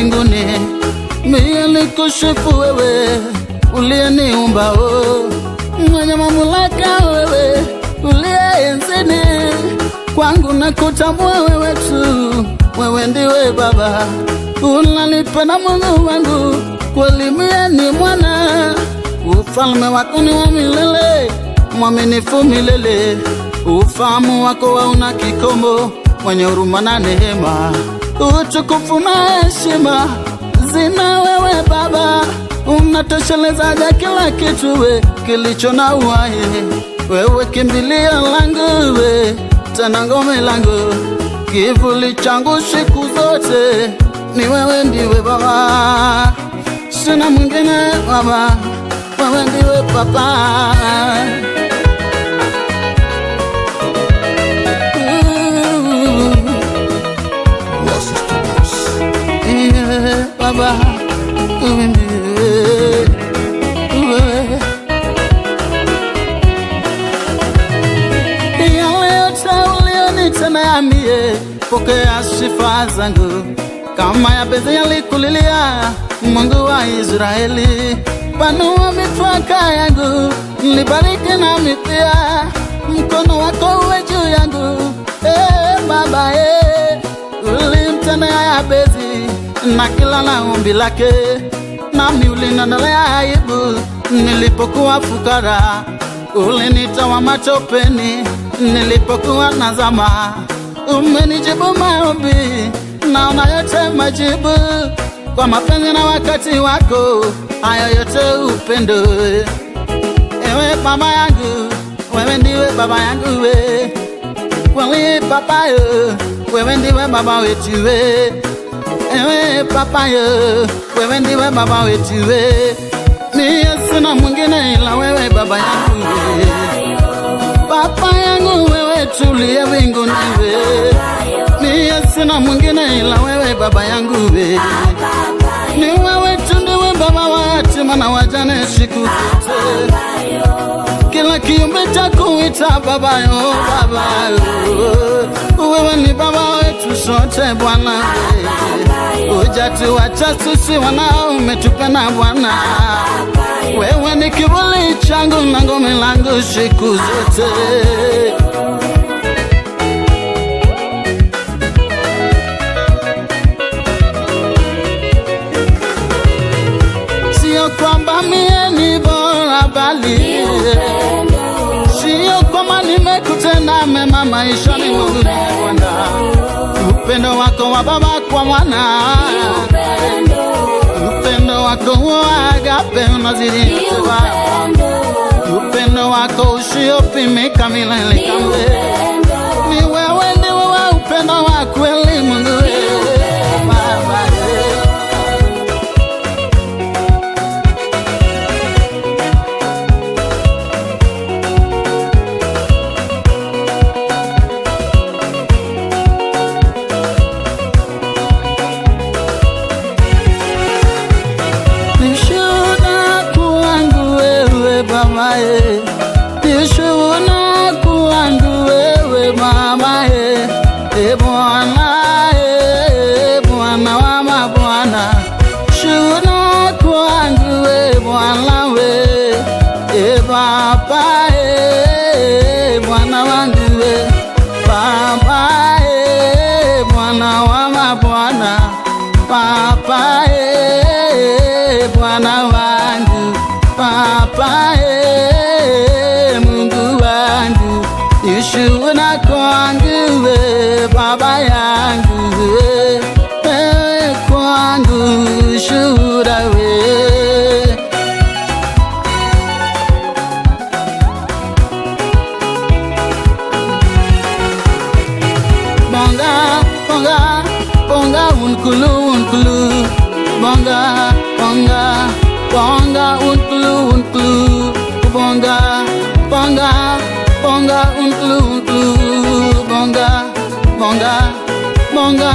mbinguni, mimi nikusifu wewe uliyeniumba, mwenye mamlaka wewe uliye enzini. Kwangu nakutambua wewe tu, wewe ndiwe Baba, unanipenda Mungu wangu, kweli mimi ni mwana. Ufalme wako ni wa milele, mwaminifu milele. Ufahamu wako hauna kikomo, mwenye huruma na neema. Utukufu na heshima zina wewe Baba, unatosheleza kila kitu we kilicho na uhai. Wewe kimbilio langu we, tena ngome langu, kivuli changu siku zote ni wewe, ndiwe Baba, sina mwingine Baba, wewe ndiwe Baba. Baba, yale yote ulionitendea mie, pokea sifa zangu. Kama Yabezi alikulilia, Mungu wa Israeli, panua mipaka yangu, nibariki nami pia, mkono wako uwe juu yangu. Baba, ulimtendea Yabezi na kila na ombi lake, nami uliniondelea aibu nilipokuwa fukara. Ulinitoa matopeni nilipokuwa nazama, umenijibu maombi, naona yote majibu kwa mapenzi na wakati wako, hayo yote upendo. Ewe Baba yangu, wewe ndiwe Baba yangu we, kweli Baba yo, wewe ndiwe Baba wetu we. Ewe Papa yo, wewe ndiwe Baba wetu we, mimi sina mwingine ila wewe Baba yangu we. Papa yangu wewe tuliye mbinguni we, mimi sina mwingine ila wewe Baba yangu we. Ni wewe tu ndiwe Baba wa yatima na wajane siku zote, kila kiumbe cha kuita Baba yo, Baba yo. Wewe ni Baba wetu sote Bwana we, hujatuacha sisi wanao, umetupenda Bwana. Wewe ni kivuli changu na ngome langu siku zote. Sio kwamba mie ni bora bali, sio kwamba nimekutenda mema maishani mwangu Bwana. Upendo wako wa Baba kwa mwana, upendo wako wa agape unazidi yote Baba, upendo wako usiopimika milele kamwe. Ni wewe ndiwe wa upendo wa kweli Mungu wewe Baba. Nishuhuda kwangu wewe Mama, Bwana wa mabwana, shuhuda kwangu wewe Bwana we, Baba Bwana wangu we, Baba Bwana wa mabwana, Baba Bwana wangu, Baba Mungu wangu, nishuhuda kwangu we Baba yangu we, kwangu shuhuda we. Bonga, bonga, bonga unkulu unkulu, bonga, bonga, bonga unkulu unkulu, bonga, bonga, bonga unkulu unkulu, bonga, bonga, bonga